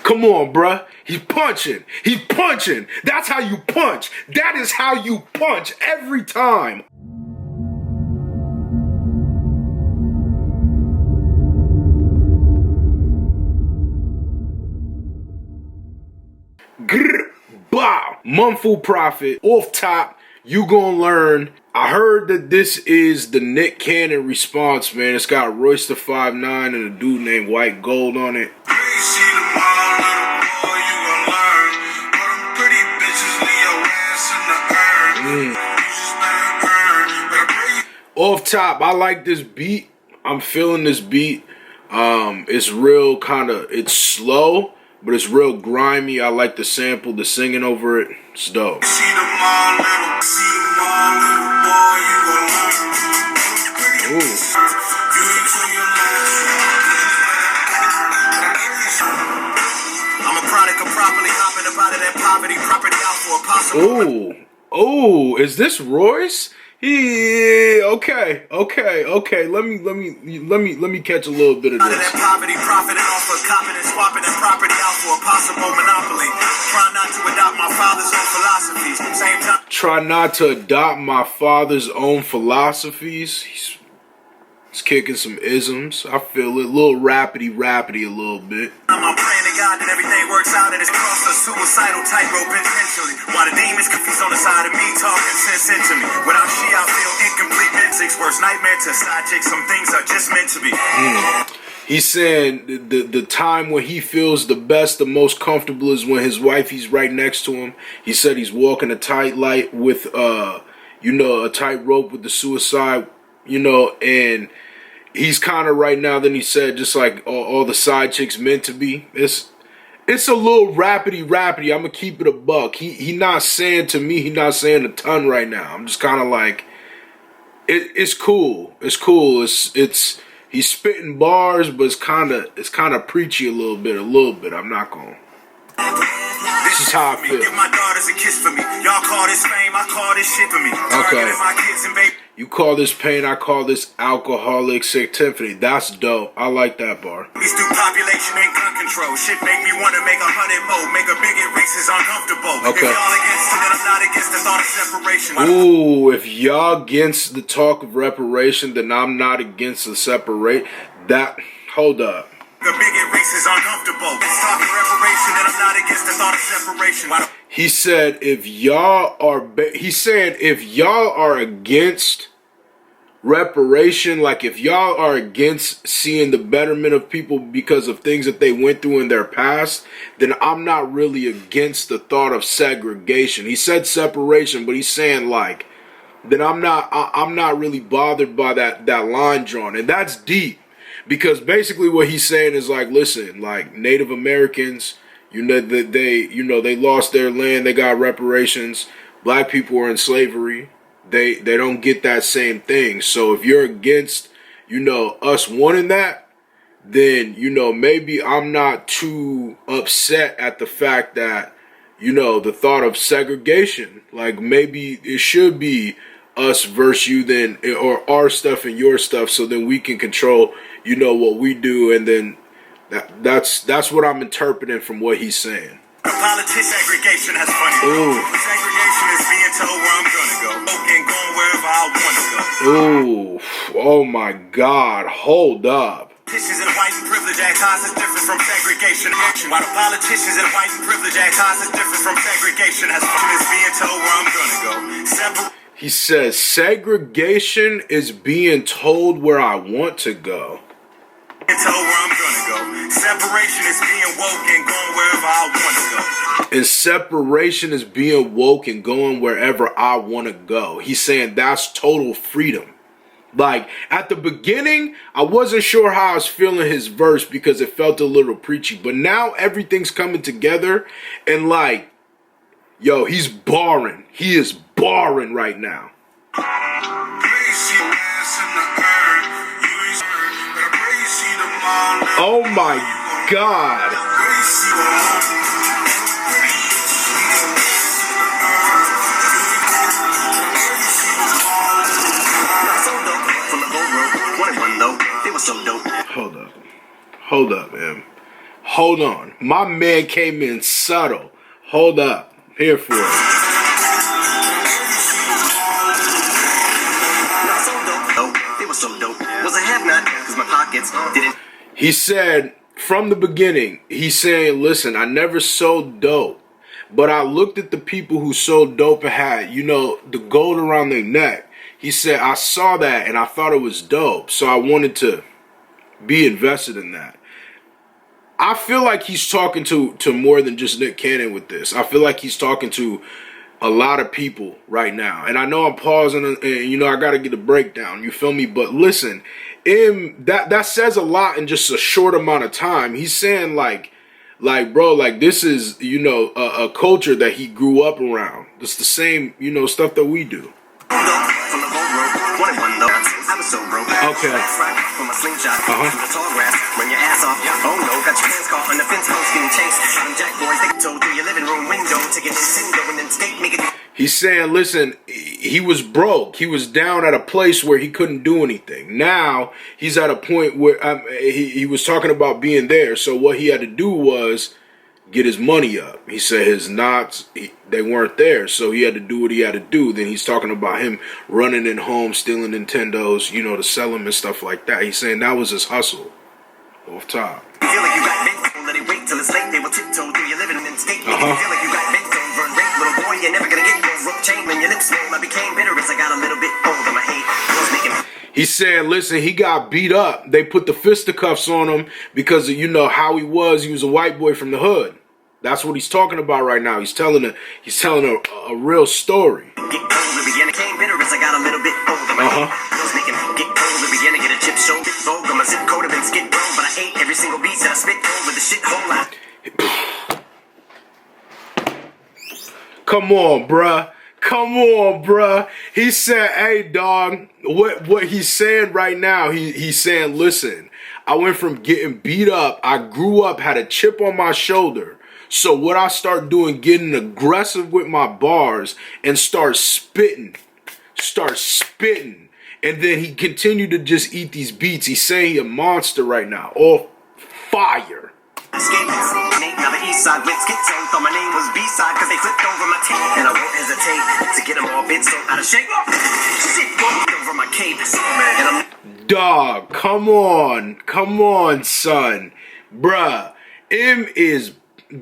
Come on, bruh. He's punching. He's punching. That's how you punch. That is how you punch every time. Grr, bow. MUNFU Proffitt. Off top, you gonna learn. I heard that this is the Nick Cannon response, man. It's got Royce the 5'9" and a dude named White Gold on it. Off top, I like this beat. I'm feeling this beat. It's real it's slow, but it's real grimy. I like the sample, the singing over it. It's dope. Oh, is this Royce? Yeah, okay. Let me catch a little bit of this. Poverty, profiting off of copping and swapping and property out for a possible monopoly. Try not to adopt my father's own philosophies. Same time. Try not to adopt my father's own philosophies. He's kicking some isms. I feel it. A little rapidy a little bit. I'm praying to God that everything works out and it's crossed a suicidal tightrope intentionally. While the demons confused on the side of me talking sense into me. Without she, I feel incomplete. Six worst nightmare to side chick. Some things are just meant to be. He's saying the time when he feels the best, the most comfortable is when his wifey's right next to him. He said he's walking a tight light with a tight rope with the suicide, and he's kind of right now, then he said, just like all the side chicks meant to be. It's a little rapidy. I'm gonna keep it a buck. He not saying to me, he not saying a ton right now. I'm just kind of like, it's cool. He's spitting bars, but it's kind of preachy a little bit. I'm not gonna. This is how I feel. Give my daughters a kiss for me. Y'all call this fame, I call this shit for me. Okay. My kids and baby. You call this pain, I call this alcoholic activity. That's dope. I like that bar. These through population and gun control. Shit make me want to make 100 more. Make a bigot races uncomfortable. Okay. If y'all against it, then I'm not against the thought of separation. Ooh, if y'all against the talk of reparation, then I'm not against the separate. Hold up. The bigot races uncomfortable. It's talking reparation, then I'm not against the thought of separation. He said if y'all are against reparation, like if y'all are against seeing the betterment of people because of things that they went through in their past, then I'm not really against the thought of segregation. He said separation, but he's saying like that I'm not really bothered by that line drawn. And that's deep, because basically what he's saying is like, listen, like Native Americans, they lost their land, they got reparations. Black people are in slavery. They don't get that same thing. So if you're against, us wanting that, then, maybe I'm not too upset at the fact that, the thought of segregation, like maybe it should be us versus you then, or our stuff and your stuff, so then we can control, what we do. And then that's what I'm interpreting from what he's saying. Politics segregation has funny. Ooh. Segregation is being told where I'm gonna go. And going wherever I wanna go. Ooh. Oh my God. Hold up. Politicians and white and privilege act cause is different from segregation. While the politicians and white and privilege act cause is different from segregation has is being told where I'm gonna go. He says segregation is being told where I want to go. Told where I'm gonna go. Separation is being woke and going wherever I want to go. And separation is being woke and going wherever I want to go. He's saying that's total freedom. Like at the beginning, I wasn't sure how I was feeling his verse because it felt a little preachy. But now everything's coming together and like, yo, he's barring. He is barring right now. Oh my God. Hold up, man. Hold on. My man came in subtle. Hold up. Here for it. He said, from the beginning, he's saying, listen, I never sold dope. But I looked at the people who sold dope and had, you know, the gold around their neck. He said, I saw that and I thought it was dope. So I wanted to be invested in that. I feel like he's talking to more than just Nick Cannon with this. I feel like he's talking to a lot of people right now. And I know I'm pausing and you know, I got to get a breakdown. You feel me? But listen, that says a lot in just a short amount of time. He's saying like, bro, like this is, you know, a culture that he grew up around. It's the same, you know, stuff that we do. Okay. He's saying, listen, he was broke. He was down at a place where he couldn't do anything. Now he's at a point where he was talking about being there. So what he had to do was get his money up. He said his knots, they weren't there, so he had to do what he had to do. Then he's talking about him running in home, stealing Nintendos, you know, to sell them and stuff like that. He's saying that was his hustle. Off top. You feel like you got bent, let it wait till it's late. They will tiptoe through your living and skate. You feel like you got bent, don't burn rate. Little boy, you're never gonna get your rope chain when your lips swell. I became bitter as I got a little bit older. My hate was making. He said, listen, he got beat up. They put the fisticuffs on him because of, you know, how he was. He was a white boy from the hood. That's what he's talking about right now. He's telling a real story. Get cold to begin. Came bitter as I got a little bit older. Get cold to begin. Get a chip show. Bit vulgar. My zip code have been skid row, but I ate every single beat that I spit over the shit hole out. Come on, bruh. Come on, bruh. He said, hey, dog, what he's saying right now, he's saying, listen, I went from getting beat up, I grew up, had a chip on my shoulder. So what I start doing, getting aggressive with my bars and start spitting. And then he continued to just eat these beats. He's saying he a monster right now. All fire. Now the east side went schizo. Thought my name was B-side because they flipped over my tape. And I won't hesitate to get them all bent so out of shape. Shit won't over my cape. Dog, come on, son. Bruh,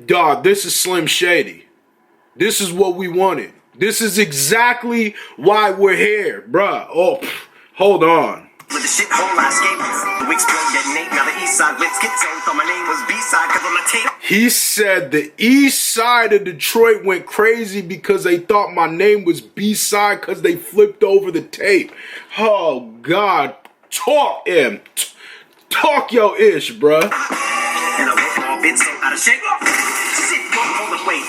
dog, this is Slim Shady. This is what we wanted. This is exactly why we're here, bruh. Oh, hold on. With the shit hole I escaped. The weeks blow detonate. Now the east side went schizo. Thought my name was B-side because of my tape. He said the east side of Detroit went crazy because they thought my name was B-side because they flipped over the tape. Oh, God. Talk him. Talk your ish, bruh. And I won't all been so out of shape. Shit won't hold the weight.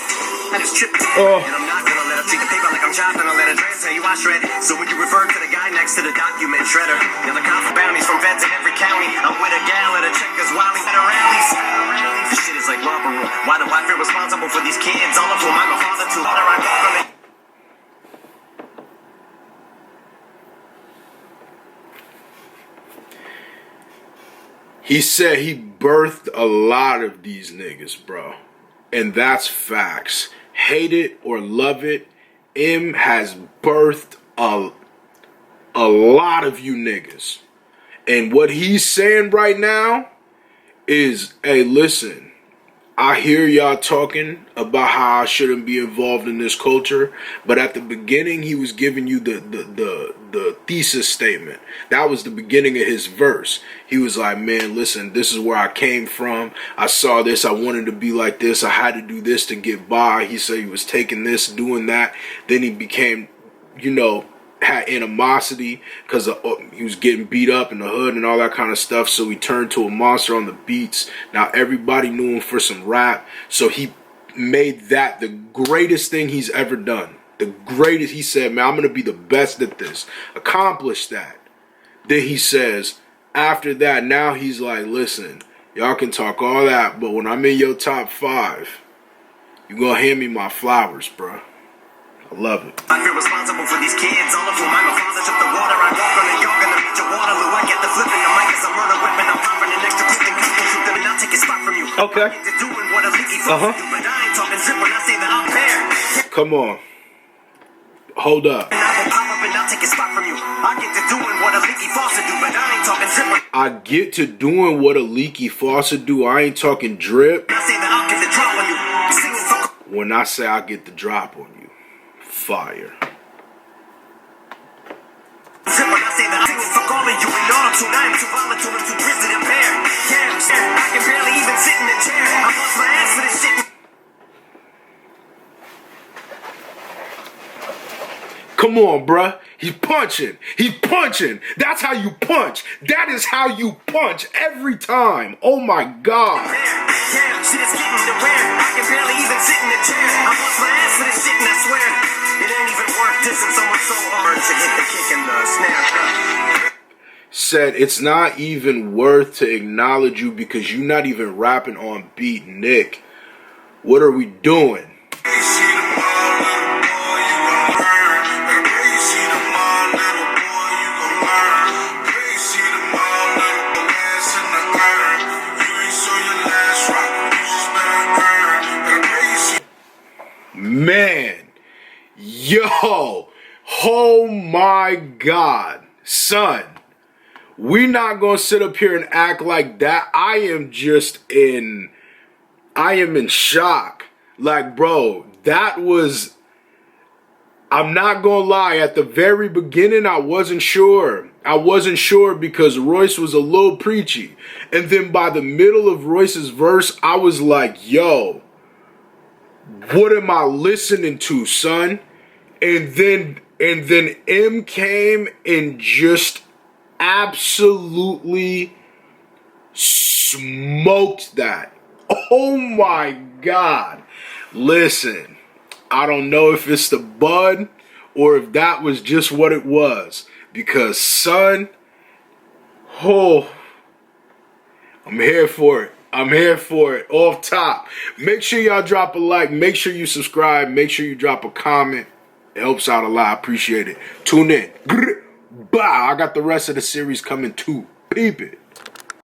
I just tripped. And I'm not gonna let her treat the paper like I'm chopping. I'll let her dress, tell you I shred. So when you refer to the guy next to the document shredder, you're the cop for bounties from vets in every county. I'm with a gal at a checkers while he's at a rallies. This shit is like romper room. Why do I feel responsible for these kids? All of whom I'm a father to. Daughter I go from it. He said he birthed a lot of these niggas, bro. And that's facts. Hate it or love it, M has birthed a lot of you niggas. And what he's saying right now is, hey, listen, I hear y'all talking about how I shouldn't be involved in this culture, but at the beginning he was giving you the thesis statement. That was the beginning of his verse. He was like, man, listen, this is where I came from. I saw this. I wanted to be like this. I had to do this to get by. He said he was taking this, doing that. Then he became, you know, had animosity because he was getting beat up in the hood and all that kind of stuff. So he turned to a monster on the beats. Now everybody knew him for some rap. So he made that the greatest thing he's ever done. The greatest. He said, man, I'm going to be the best at this. Accomplished that. Then he says, after that, now he's like, listen, y'all can talk all that, but when I'm in your top 5, you're going to hand me my flowers, bro. I love it. I feel responsible for these kids. All of whom I'm a father. Took the water. I walk on the York and the beach of Waterloo. I get the flip in the mic as I'm running whipping. I'm popping the next to put the I'll take a spot from you. Okay. I get to doing what a leaky faucet do, but I ain't talking zip when I say that I'm fair. Come on. Hold up. And I will pop up and I'll take a spot from you. I get to doing what a leaky faucet do, but I ain't talking zip when I get to doing what a leaky faucet do. I ain't talking drip. I say that I'll get the drop on you. Singing for When I say I get the drop on you. Fire. zip when I say that I'm singing for calling you. And all I'm too nine, too volatile, and too twisted and bare. Yeah, I can barely even sit in a chair. I bust my ass for this shit. Come on, bruh. He's punching. He's punching. That's how you punch. That is how you punch every time. Oh my God. Yeah, shit is getting to wear. I can barely even sit in a chair. I bust my ass for this shit and I swear it ain't even worth dissing someone so hard to hit the kick and the snare. Said it's not even worth to acknowledge you because you're not even rapping on beat, Nick. What are we doing? Man, yo, oh my God, son, we not gonna sit up here and act like that. I am in shock. Like, bro, that was, I'm not gonna lie, at the very beginning, I wasn't sure. I wasn't sure because Royce was a little preachy. And then by the middle of Royce's verse, I was like, yo, what am I listening to, son? And then M came and just absolutely smoked that. Oh my God. Listen, I don't know if it's the bud or if that was just what it was. Because, son, oh, I'm here for it. I'm here for it. Off top. Make sure y'all drop a like. Make sure you subscribe. Make sure you drop a comment. It helps out a lot. I appreciate it. Tune in. Bye. I got the rest of the series coming too. Peep it.